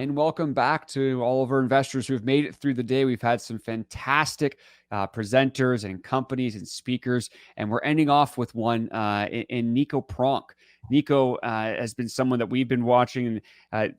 and welcome back to all of our investors who have made it through the day. We've had some fantastic presenters and companies and speakers, and we're ending off with one in Nico Pronk. Nico has been someone that we've been watching.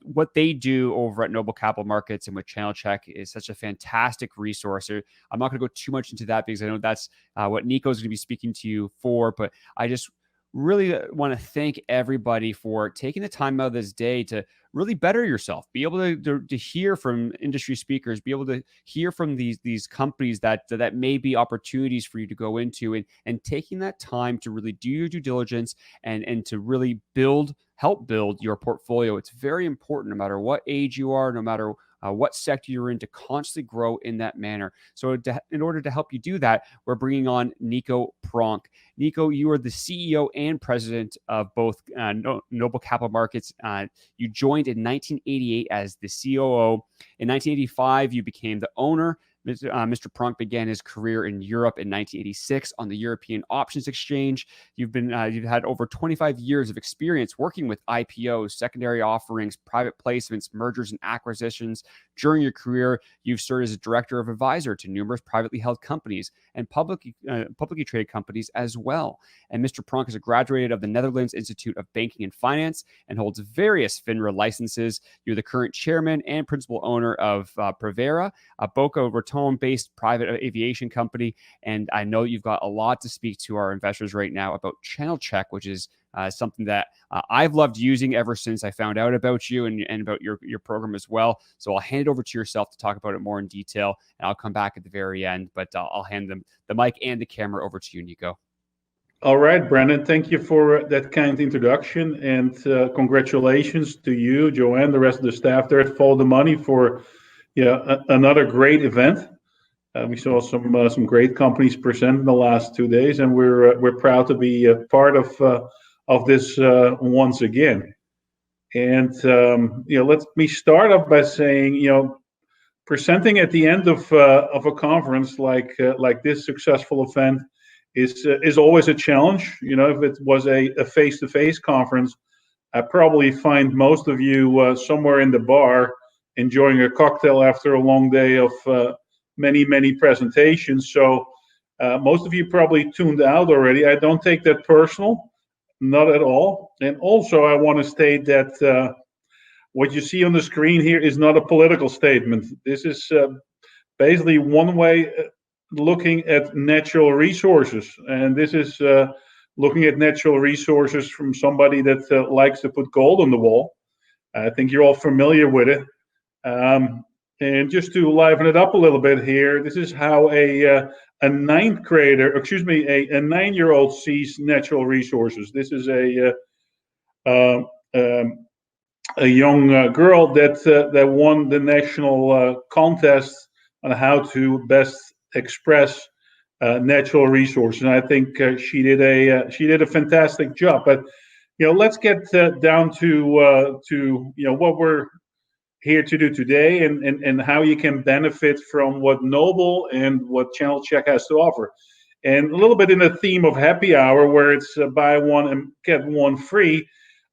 What they do over at Noble Capital Markets and with ChannelChek is such a fantastic resource. I'm not going to go too much into that because I know that's what Nico's going to be speaking to you for, but I just really want to thank everybody for taking the time out of this day to really better yourself, be able to hear from industry speakers, be able to hear from these companies that may be opportunities for you to go into, and taking that time to really do your due diligence and to really help build your portfolio. It's very important, no matter what age you are, no matter what sector you're in, to constantly grow in that manner. So in order to help you do that, we're bringing on Nico Pronk. Nico, you are the CEO and president of both Noble Capital Markets. You joined in 1988 as the COO. In 1985, you became the owner. Mr. Pronk began his career in Europe in 1986 on the European Options Exchange. You've had over 25 years of experience working with IPOs, secondary offerings, private placements, mergers and acquisitions. During your career, you've served as a director of advisor to numerous privately held companies and publicly traded companies as well. And Mr. Pronk is a graduate of the Netherlands Institute of Banking and Finance and holds various FINRA licenses. You're the current chairman and principal owner of Prevera, a Boca Raton-based private aviation company. And I know you've got a lot to speak to our investors right now about ChannelChek, which is something that I've loved using ever since I found out about you and about your program as well. So I'll hand it over to yourself to talk about it more in detail, and I'll come back at the very end. But I'll hand the mic and the camera over to you, Nico. All right, Brandon, thank you for that kind introduction, and congratulations to you, Joanne, the rest of the staff there at Follow the Money for another great event. We saw some great companies present in the last 2 days, and we're proud to be a part of this once again. And let me start off by saying, presenting at the end of a conference like this successful event is always a challenge. If it was a face-to-face conference, I probably find most of you somewhere in the bar enjoying a cocktail after a long day of many presentations. So most of you probably tuned out already. I don't take that personal, not at all. And also, I want to state that what you see on the screen here is not a political statement. This is basically one way looking at natural resources, and this is looking at natural resources from somebody that likes to put gold on the wall. I think you're all familiar with it. And just to liven it up a little bit here, this is how a 9-year-old sees natural resources. This is a young girl that won the national contest on how to best express natural resources. And I think she did a fantastic job. But let's get down to what we're here to do today, and how you can benefit from what Noble and what ChannelChek has to offer. And a little bit in the theme of happy hour, where it's buy one and get one free,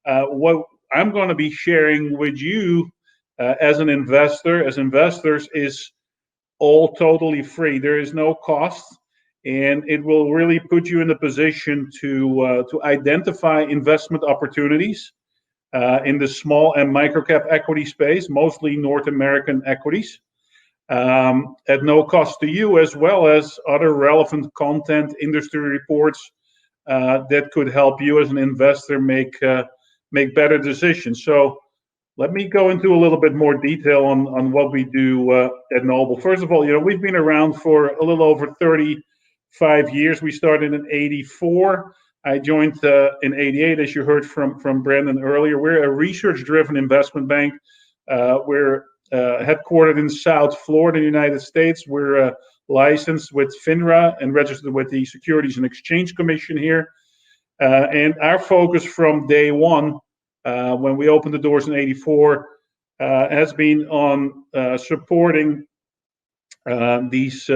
what I'm going to be sharing with you as investors is all totally free. There is no cost, and it will really put you in a position to identify investment opportunities in the small and microcap equity space, mostly North American equities, at no cost to you, as well as other relevant content, industry reports that could help you as an investor make better decisions. So let me go into a little bit more detail on what we do at Noble. First of all, we've been around for a little over 35 years. We started in '84. I joined in '88, as you heard from Brandon earlier. We're a research-driven investment bank. We're headquartered in South Florida, United States. We're licensed with FINRA and registered with the Securities and Exchange Commission here. And our focus from day one, when we opened the doors in '84, has been on supporting these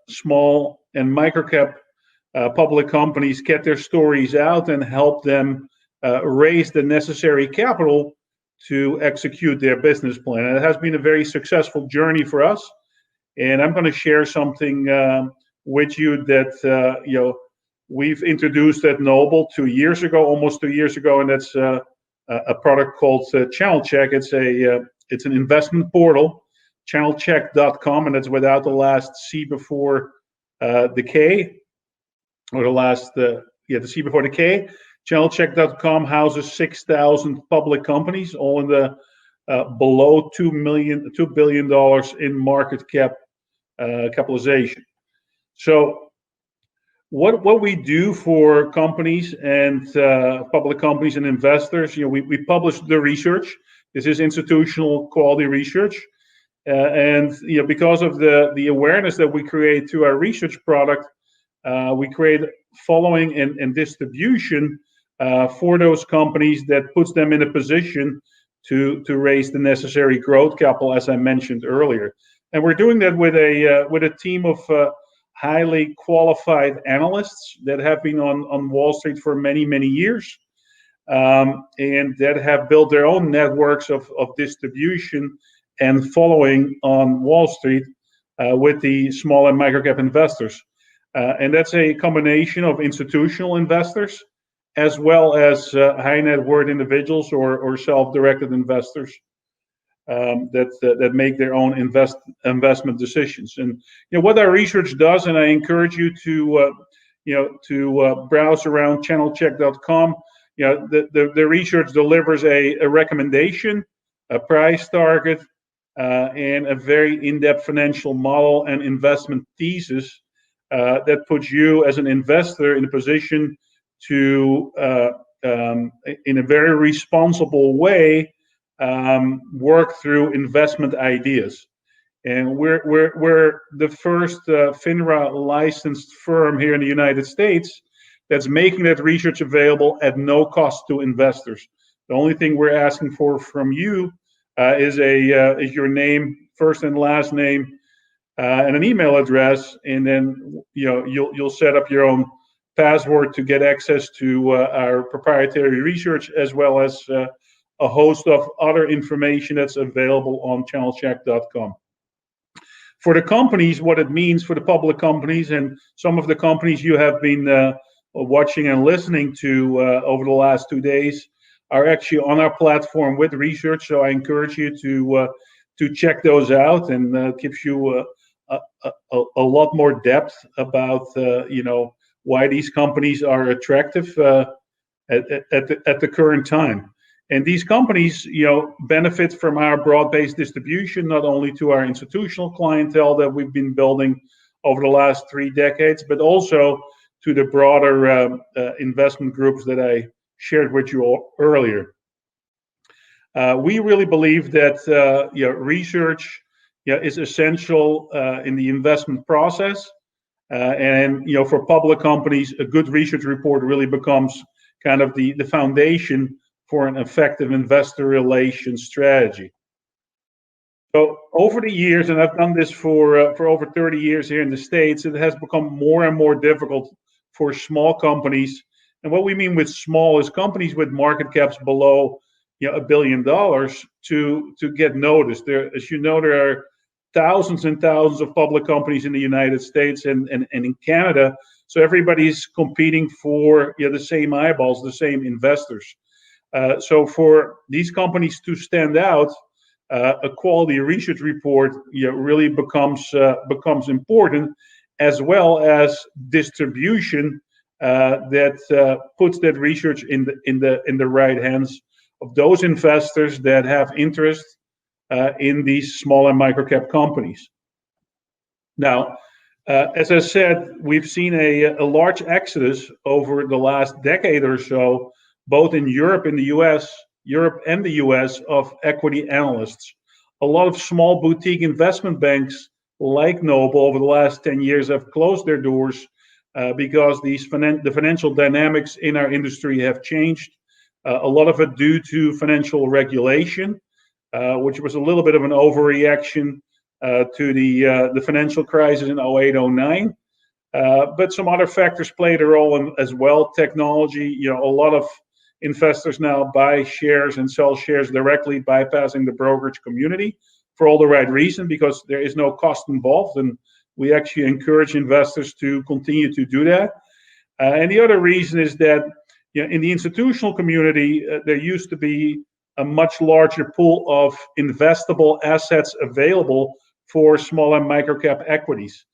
small and microcap public companies get their stories out and help them raise the necessary capital to execute their business plan. And it has been a very successful journey for us. And I'm going to share something with you that we've introduced at Noble 2 years ago, almost 2 years ago, and that's a product called ChannelChek. It's an investment portal, ChannelChek.com, and it's without the last C before the K, or the C before the K. ChannelChek.com houses 6,000 public companies, all in the below $2 billion in market capitalization. So what we do for companies and public companies and investors, we publish the research. This is institutional quality research, and because of the awareness that we create through our research product, we create following and distribution for those companies that puts them in a position to raise the necessary growth capital, as I mentioned earlier. And we're doing that with a team of highly qualified analysts that have been on Wall Street for many, many years, and that have built their own networks of distribution and following on Wall Street with the small and microcap investors. And that's a combination of institutional investors as well as high net worth individuals or self-directed investors that make their own investment decisions. And what our research does, and I encourage you to browse around ChannelChek.com. The research delivers a recommendation, a price target, and a very in-depth financial model and investment thesis that puts you as an investor in a position to, in a very responsible way, work through investment ideas. And we're the first FINRA licensed firm here in the United States that's making that research available at no cost to investors. The only thing we're asking for from you is your name, first and last name, and an email address, and then you'll set up your own password to get access to our proprietary research, as well as a host of other information that's available on ChannelChek.com. For the companies, what it means for the public companies, and some of the companies you have been watching and listening to over the last 2 days are actually on our platform with research. So I encourage you to check those out, and gives you a lot more depth about why these companies are attractive at the current time. And these companies, benefit from our broad-based distribution, not only to our institutional clientele that we've been building over the last 3 decades, but also to the broader investment groups that I shared with you all earlier. We really believe that research is essential in the investment process, and for public companies, a good research report really becomes kind of the foundation for an effective investor relations strategy. So over the years, and I've done this for over 30 years here in the States, it has become more and more difficult for small companies. And what we mean with small is companies with market caps below $1 billion to get noticed. As you know, there are thousands and thousands of public companies in the United States and in Canada. So everybody's competing for the same eyeballs, the same investors. So for these companies to stand out, a quality research report really becomes important, as well as distribution that puts that research in the right hands of those investors that have interest in these small and microcap companies. Now, as I said, we've seen a large exodus over the last decade or so, both in Europe and the US, of equity analysts. A lot of small boutique investment banks like Noble over the last 10 years have closed their doors because the financial dynamics in our industry have changed. A lot of it due to financial regulation, which was a little bit of an overreaction to the financial crisis in 08-09. But some other factors played a role as well. Technology, a lot of investors now buy shares and sell shares directly, bypassing the brokerage community for all the right reason, because there is no cost involved, and we actually encourage investors to continue to do that. And the other reason is that in the institutional community, there used to be a much larger pool of investable assets available for small and microcap equities.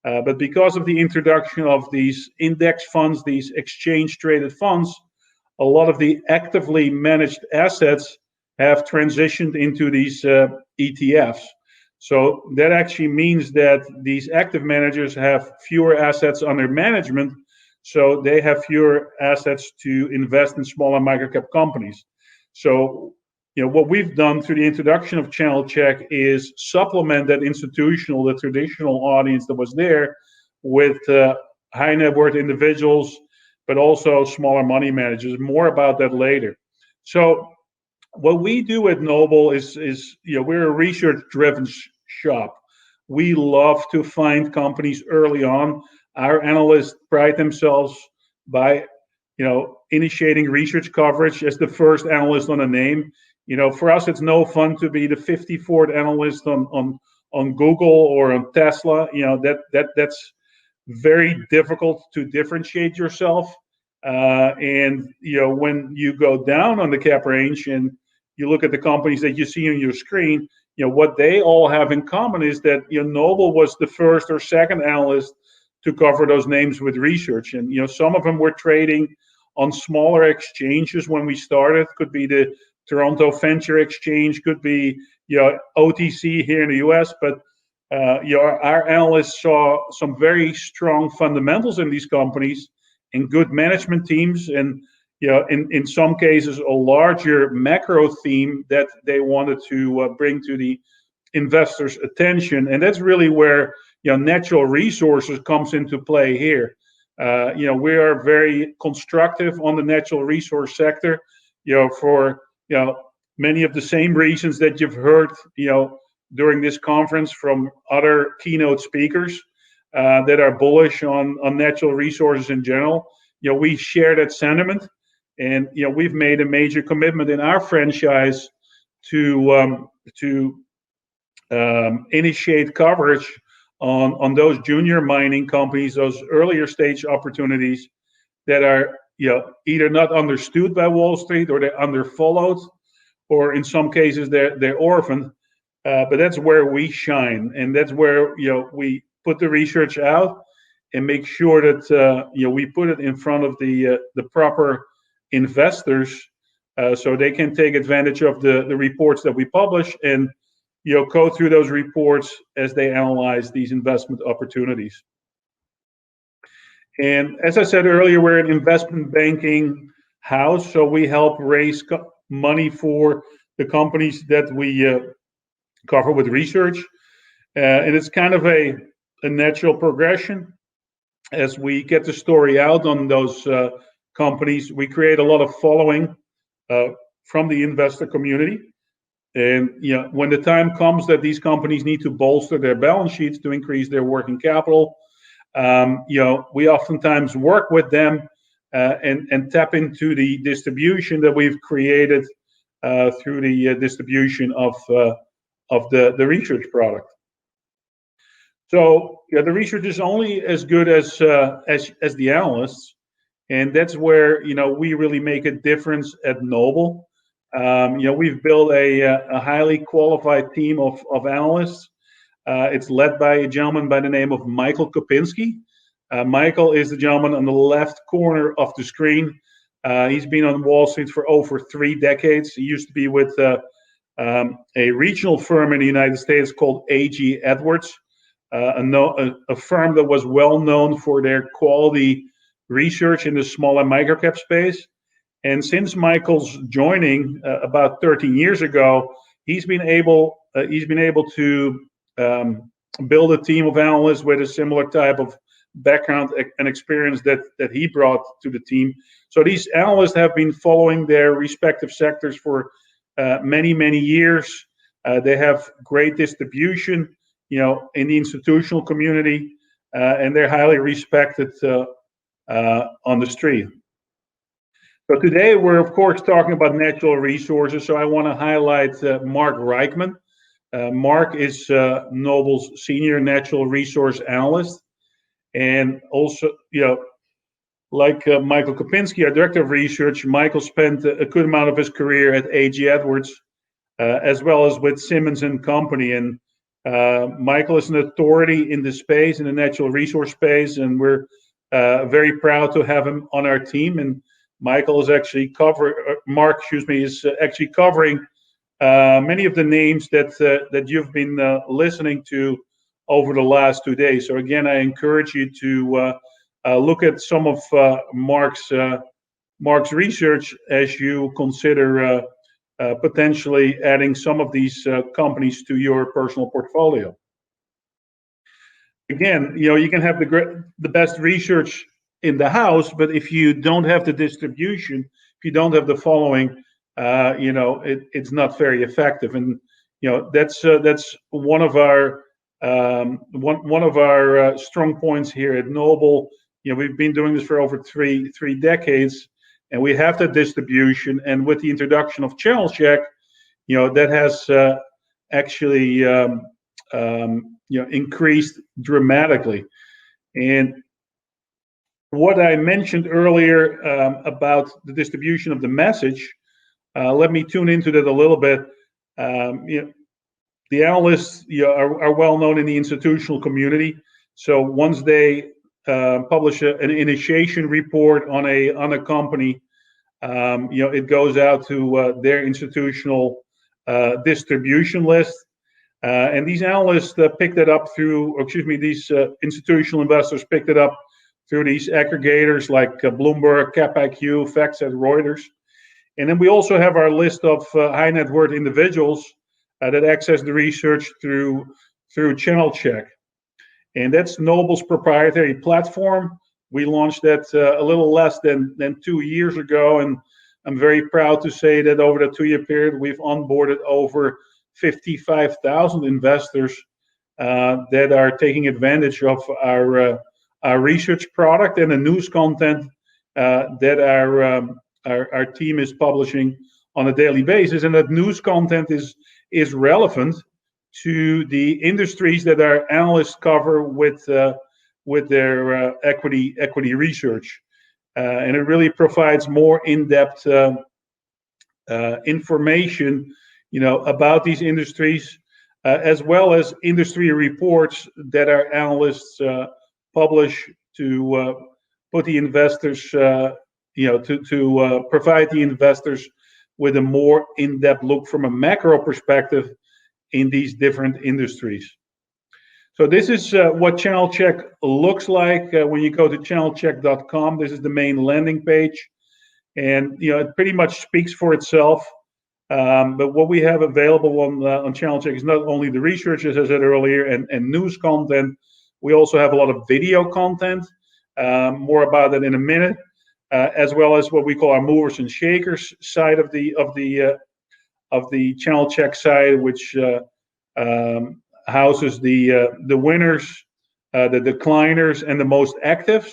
But because of the introduction of these index funds, these exchange traded funds, a lot of the actively managed assets have transitioned into these ETFs. So that actually means that these active managers have fewer assets under management, so they have fewer assets to invest in small and microcap companies. So, what we've done through the introduction of ChannelChek is supplement that institutional, the traditional audience that was there, with high net worth individuals, but also smaller money managers. More about that later. So, what we do at Noble is we're a research-driven shop. We love to find companies early on. Our analysts pride themselves by, initiating research coverage as the first analyst on a name. For us, it's no fun to be the 54th analyst on Google or on Tesla. That's very difficult to differentiate yourself. And when you go down on the cap range and you look at the companies that you see on your screen, what they all have in common is that Noble was the first or second analyst to cover those names with research. And some of them were trading on smaller exchanges when we started. Could be the Toronto Venture Exchange, could be OTC here in the US. But our analysts saw some very strong fundamentals in these companies and good management teams, and in some cases a larger macro theme that they wanted to bring to the investors' attention. And that's really where natural resources comes into play here. We are very constructive on the natural resource sector, for many of the same reasons that you've heard during this conference from other keynote speakers that are bullish on natural resources in general. We share that sentiment, and we've made a major commitment in our franchise to initiate coverage on those junior mining companies, those earlier stage opportunities that are either not understood by Wall Street, or they're underfollowed, or in some cases they're orphaned. But that's where we shine, and that's where we put the research out and make sure that we put it in front of the proper investors, so they can take advantage of the reports that we publish and go through those reports as they analyze these investment opportunities. And as I said earlier, we're an investment banking house, so we help raise money for the companies that we cover with research. And it's kind of a natural progression. As we get the story out on those companies, we create a lot of following from the investor community. And when the time comes that these companies need to bolster their balance sheets to increase their working capital, we oftentimes work with them and tap into the distribution that we've created through the distribution of the research product. So the research is only as good as the analysts, and that's where we really make a difference at Noble. We've built a highly qualified team of analysts. It's led by a gentleman by the name of Michael Kopinski. Michael is the gentleman on the left corner of the screen. He's been on Wall Street for over 3 decades. He used to be with a regional firm in the United States called A.G. Edwards, a firm that was well known for their quality research in the small and microcap space. And since Michael's joining about 13 years ago, he's been able to build a team of analysts with a similar type of background and experience that he brought to the team. So these analysts have been following their respective sectors for many years. They have great distribution, in the institutional community, and they're highly respected on the street. So today we're of course talking about natural resources. So I want to highlight Mark Reichman. Mark is Noble's senior natural resource analyst, and also, like Michael Kopinski, our director of research, Michael spent a good amount of his career at A.G. Edwards, as well as with Simmons and Company. And Michael is an authority in the space, in the natural resource space, and we're very proud to have him on our team. And Michael is actually Mark, is actually covering many of the names that you've been listening to over the last 2 days. So again, I encourage you to look at some of Mark's research as you consider potentially adding some of these companies to your personal portfolio. Again, you can have the best research in the house, but if you don't have the distribution, if you don't have the following, it's not very effective. And that's one of our strong points here at Noble. We've been doing this for over three decades, and we have that distribution. And with the introduction of ChannelChek, that has actually increased dramatically. And what I mentioned earlier about the distribution of the message, let me tune into that a little bit. The analysts are well known in the institutional community. So once they publish an initiation report on a company, it goes out to their institutional distribution list. And these analysts pick that up these institutional investors picked it up through these aggregators like Bloomberg, CapIQ, FactSet, Reuters. And then we also have our list of high net worth individuals that access the research through ChannelChek. And that's Noble's proprietary platform. We launched that a little less than 2 years ago. And I'm very proud to say that over the 2-year period, we've onboarded over 55,000 investors that are taking advantage of our research product and the news content that our team is publishing on a daily basis. And that news content is relevant to the industries that our analysts cover with their equity research, and it really provides more in-depth information, about these industries, as well as industry reports that our analysts publish to put the investors, to provide the investors with a more in-depth look from a macro perspective in these different industries. So this is what ChannelChek looks like when you go to channelchek.com. This is the main landing page, and it pretty much speaks for itself. But what we have available on ChannelChek is not only the research, as I said earlier, and news content. We also have a lot of video content. More about that in a minute, as well as what we call our movers and shakers side of the ChannelChek side, which houses the winners, the decliners, and the most actives.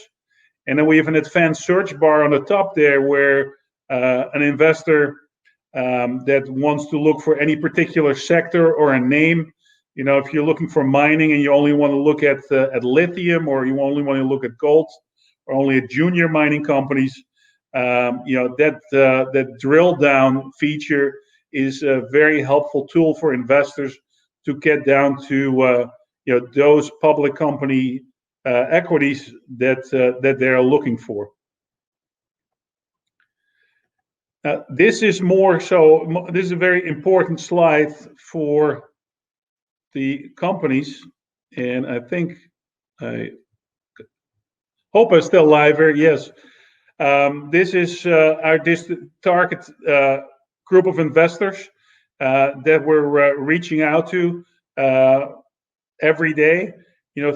And then we have an advanced search bar on the top there, where an investor that wants to look for any particular sector or a name, if you're looking for mining and you only want to look at lithium, or you only want to look at gold, or only at junior mining companies, that drill down feature is a very helpful tool for investors to get down to those public company equities that they're looking for. This is a very important slide for the companies, and I hope I'm still live here. Yes. This is our target group of investors that we're reaching out to every day,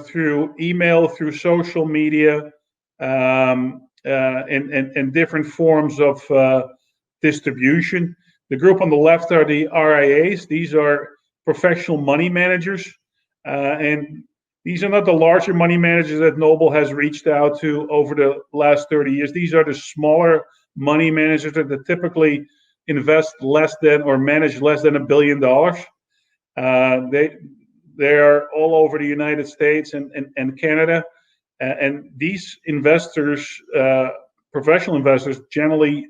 through email, through social media, and different forms of distribution. The group on the left are the RIAs. These are professional money managers, and these are not the larger money managers that Noble has reached out to over the last 30 years. These are the smaller money managers that typically invest less than or manage less than $1 billion. They are all over the United States and Canada. And these investors, professional investors, generally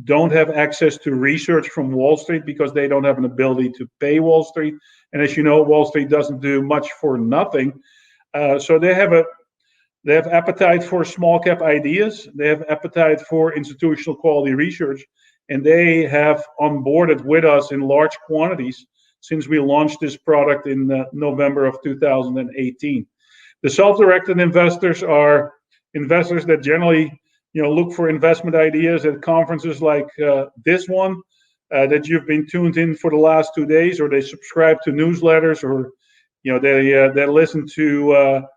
don't have access to research from Wall Street because they don't have an ability to pay Wall Street. And as you know, Wall Street doesn't do much for nothing. So they have appetite for small cap ideas. They have appetite for institutional quality research, and they have onboarded with us in large quantities since we launched this product in November of 2018. The self-directed investors are investors that generally, look for investment ideas at conferences like this one that you've been tuned in for the last 2 days, or they subscribe to newsletters, or they listen to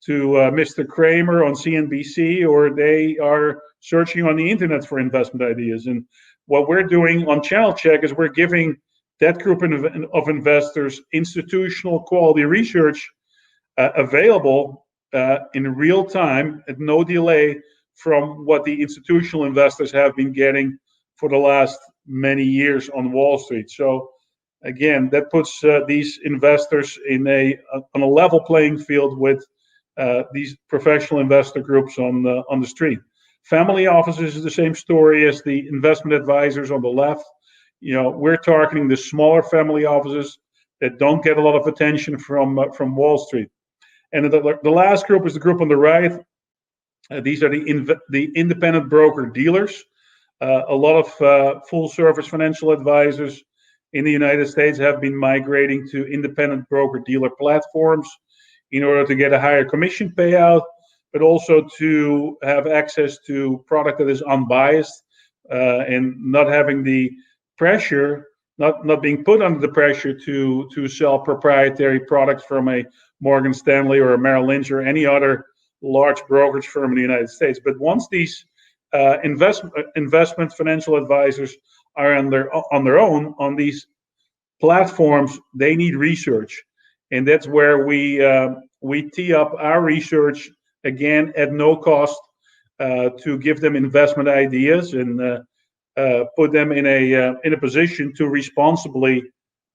Mr. Kramer on CNBC, or they are searching on the internet for investment ideas. And what we're doing on ChannelChek is we're giving that group of investors institutional quality research available in real time at no delay from what the institutional investors have been getting for the last many years on Wall Street. So again, that puts these investors on a level playing field with these professional investor groups on the street. Family offices is the same story as the investment advisors on the left. We're targeting the smaller family offices that don't get a lot of attention from Wall Street. And the last group is the group on the right. These are the independent broker dealers. A lot of full service financial advisors in the United States have been migrating to independent broker dealer platforms in order to get a higher commission payout, but also to have access to product that is unbiased and not having the pressure, not being put under the pressure to sell proprietary products from a Morgan Stanley or a Merrill Lynch or any other large brokerage firm in the United States. But once these investment financial advisors are on their own on these platforms, they need research. And that's where we tee up our research, again, at no cost, to give them investment ideas and put them in a position to responsibly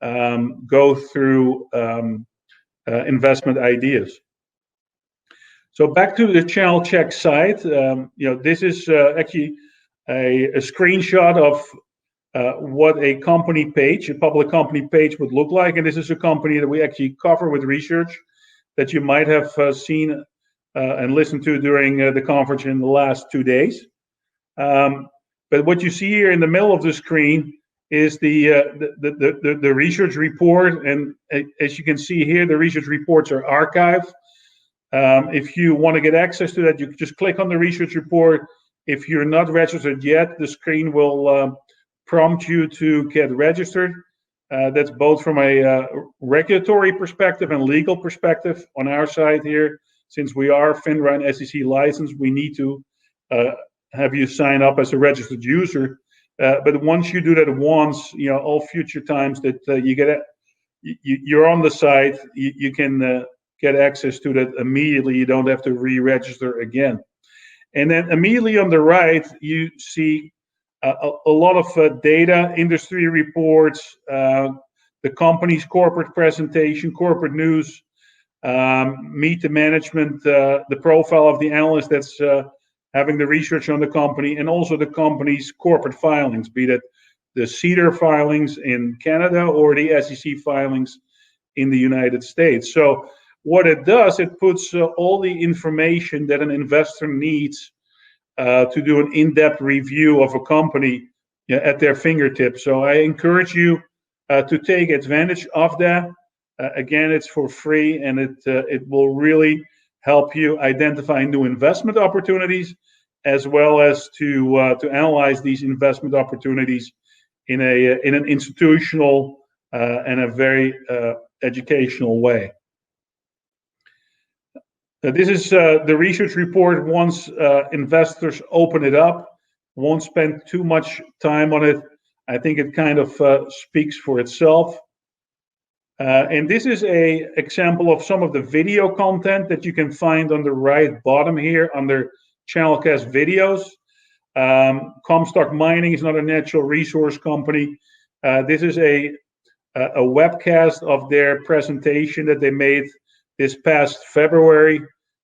go through investment ideas. So back to the ChannelChek site. This is actually a screenshot of what a company page, a public company page would look like. And this is a company that we actually cover with research that you might have seen and listened to during the conference in the last 2 days. But what you see here in the middle of the screen is the research report. And as you can see here, the research reports are archived. If you want to get access to that, you can just click on the research report. If you're not registered yet, the screen will prompt you to get registered. That's both from a regulatory perspective and legal perspective on our side here. Since we are FINRA and SEC licensed, we need to have you sign up as a registered user. But once you do that once, all future times that you're on the site, you can get access to that immediately. You don't have to re-register again. And then immediately on the right, you see a lot of data, industry reports, the company's corporate presentation, corporate news, meet the management, the profile of the analyst that's having the research on the company, and also the company's corporate filings, be that the CEDAR filings in Canada or the SEC filings in the United States. So what it does, it puts all the information that an investor needs to do an in-depth review of a company at their fingertips. So I encourage you to take advantage of that. Again, it's for free, and it will really help you identify new investment opportunities, as well as to analyze these investment opportunities in an institutional and a very educational way. This is the research report. Once investors open it up, won't spend too much time on it. I think it kind of speaks for itself. And this is an example of some of the video content that you can find on the right bottom here under ChannelCast videos. Comstock Mining is another natural resource company. This is a webcast of their presentation that they made this past February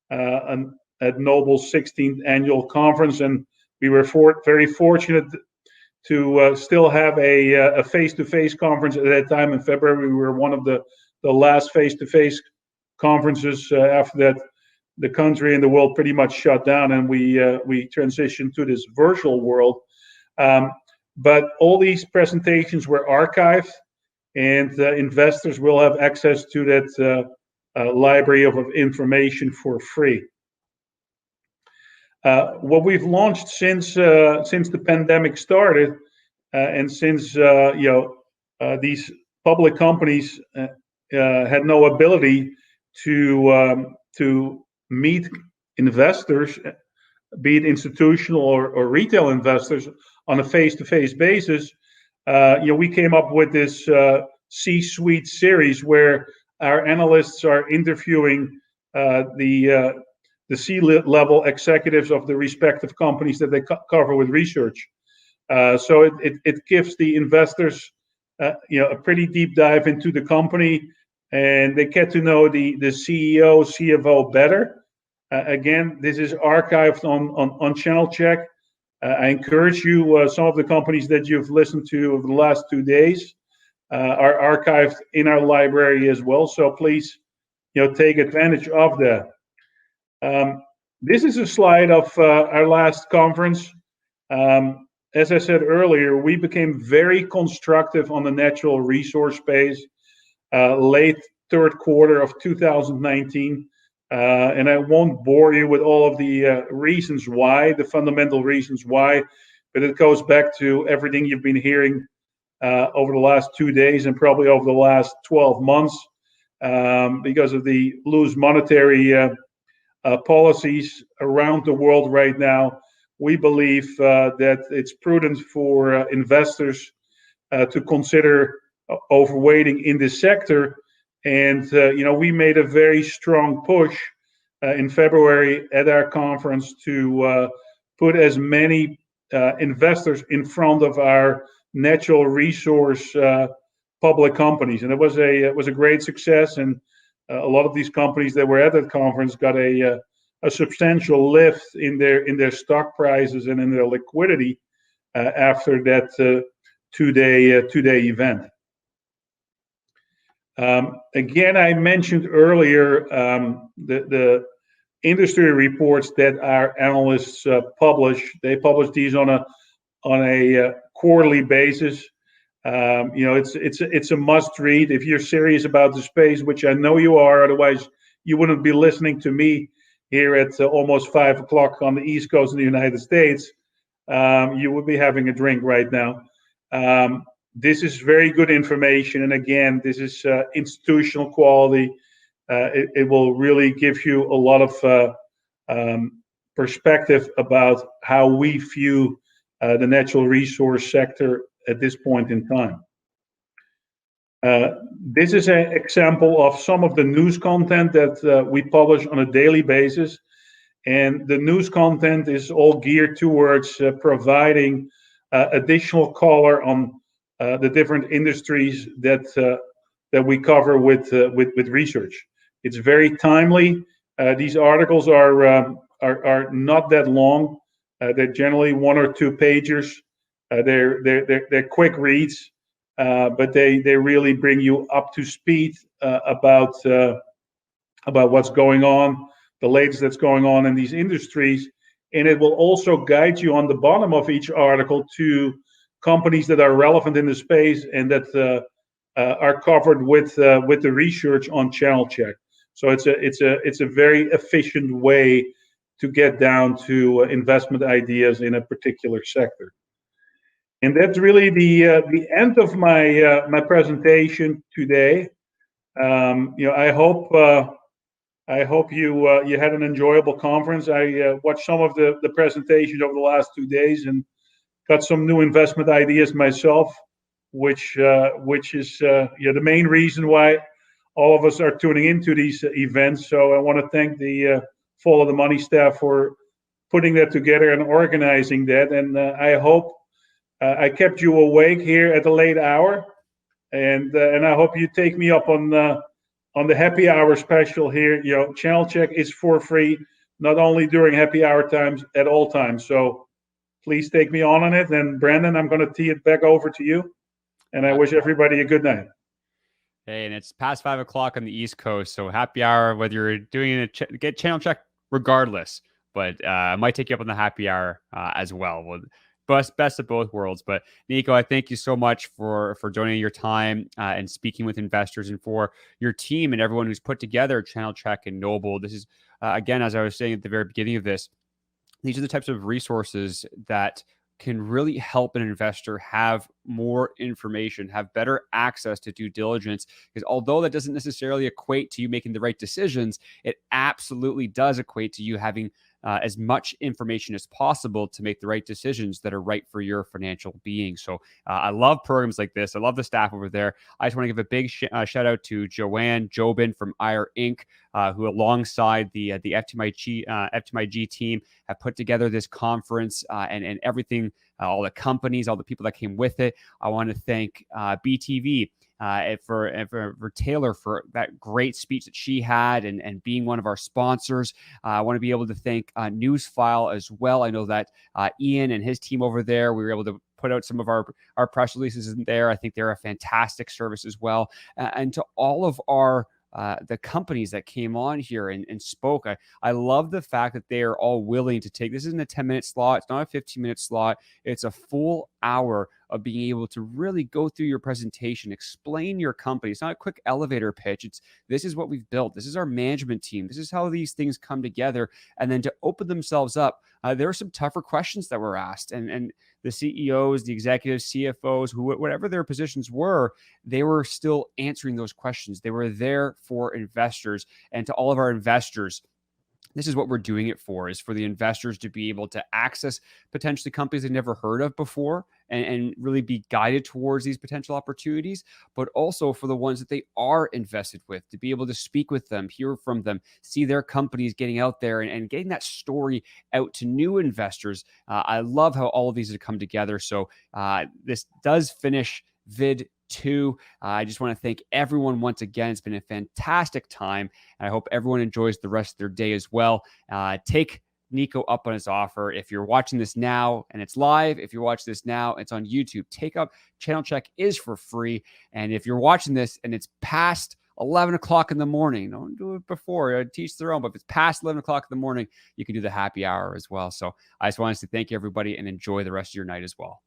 at Noble's 16th annual conference, and we were very fortunate to still have a face-to-face conference at that time in February. We were one of the last face-to-face conferences. After that, the country and the world pretty much shut down, and we transitioned to this virtual world. But all these presentations were archived, and investors will have access to that library of information for free. What we've launched since the pandemic started, and since these public companies had no ability to meet investors, be it institutional or retail investors, on a face-to-face basis, we came up with this C-suite series where our analysts are interviewing the C-level executives of the respective companies that they cover with research. So it gives the investors a pretty deep dive into the company, and they get to know the CEO, CFO better. Again, this is archived on ChannelChek. I encourage you, some of the companies that you've listened to over the last 2 days are archived in our library as well. So please, take advantage of that. This is a slide of our last conference. As I said earlier, we became very constructive on the natural resource space late third quarter of 2019. And I won't bore you with all of the reasons why, the fundamental reasons why, but it goes back to everything you've been hearing over the last 2 days and probably over the last 12 months because of the loose monetary policies around the world right now. We believe that it's prudent for investors to consider overweighting in this sector. And, we made a very strong push in February at our conference to put as many investors in front of our natural resource public companies. And it was a great success. And a lot of these companies that were at that conference got a substantial lift in their stock prices and in their liquidity after that two-day event. Again, I mentioned earlier the industry reports that our analysts publish. They publish these on a quarterly basis. It's a must read if you're serious about the space, which I know you are. Otherwise, you wouldn't be listening to me here at almost 5 o'clock on the East Coast of the United States. You would be having a drink right now. This is very good information, and again, this is institutional quality. It will really give you a lot of perspective about how we view the natural resource sector at this point in time. This is an example of some of the news content that we publish on a daily basis, and the news content is all geared towards providing additional color on the different industries that we cover with research. It's very timely. These articles are not that long. They're generally 1 or 2 pages. They're quick reads, but they really bring you up to speed about what's going on, the latest that's going on in these industries, and it will also guide you on the bottom of each article to companies that are relevant in the space and that are covered with the research on ChannelChek. So it's a very efficient way to get down to investment ideas in a particular sector. And that's really the end of my presentation today. I hope you had an enjoyable conference. I watched some of the presentations over the last 2 days and got some new investment ideas myself, which is the main reason why all of us are tuning into these events. So I want to thank the Follow the Money staff for putting that together and organizing that. And I hope I kept you awake here at a late hour. And I hope you take me up on the happy hour special here. ChannelChek is for free, not only during happy hour times, at all times. So please take me on it. And Brandon, I'm going to tee it back over to you. And I wish everybody a good night. Hey, and it's past 5 o'clock on the East Coast, so happy hour, whether you're doing it, get ChannelChek regardless. But I might take you up on the happy hour as well. Best of both worlds. But Nico, I thank you so much for donating your time and speaking with investors, and for your team and everyone who's put together ChannelChek and Noble. This is again, as I was saying at the very beginning of this, these are the types of resources that can really help an investor have more information, have better access to due diligence. Because although that doesn't necessarily equate to you making the right decisions, it absolutely does equate to you having as much information as possible to make the right decisions that are right for your financial being. So I love programs like this. I love the staff over there. I just want to give a big shout out to Joanne Jobin from IR Inc., who alongside the FTMIG team have put together this conference and everything, all the companies, all the people that came with it. I want to thank BTV for Taylor for that great speech that she had and being one of our sponsors. I want to be able to thank Newsfile as well. I know that Ian and his team over there, we were able to put out some of our press releases in there. I think they're a fantastic service as well. And to all of our the companies that came on here and spoke. I love the fact that they are all willing to take, this isn't a 10-minute slot. It's not a 15-minute slot. It's a full hour of being able to really go through your presentation, explain your company. It's not a quick elevator pitch. This is what we've built. This is our management team. This is how these things come together. And then to open themselves up, there were some tougher questions that were asked. And the CEOs, the executives, CFOs, whatever their positions were, they were still answering those questions. They were there for investors. And to all of our investors, this is what we're doing it for, is for the investors to be able to access potentially companies they've never heard of before and really be guided towards these potential opportunities, but also for the ones that they are invested with, to be able to speak with them, hear from them, see their companies getting out there and getting that story out to new investors. I love how all of these have come together. So this does finish vid 2. I just want to thank everyone once again. It's been a fantastic time. And I hope everyone enjoys the rest of their day as well. Take Nico up on his offer. If you're watching this now and it's live, if you're watching this now, it's on YouTube. Take up ChannelChek is for free. And if you're watching this and it's past 11 o'clock in the morning, don't do it before. Teach their own. But if it's past 11 o'clock in the morning, you can do the happy hour as well. So I just wanted to thank you, everybody, and enjoy the rest of your night as well.